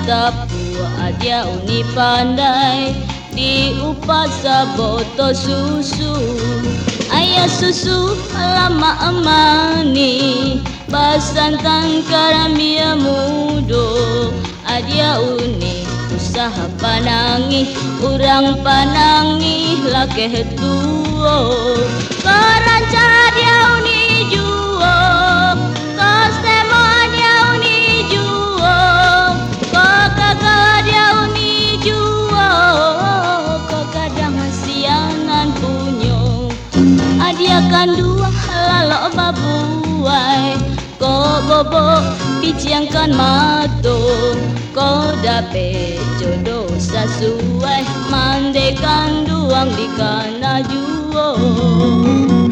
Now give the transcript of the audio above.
tapu adia uni pandai diupas sa botol susu. Ayah susu lama amani basantan karamia mudo adia uni usaha panangi urang panangi lakeh tuo karanca dia uni juo kosemo dia uni juo kagaga dia uni juo kagadang siangan punyo adia kandua lalo babuai ko bobo piciangkan mato ko dape jodoh sasuai mandekan duang di kana juo.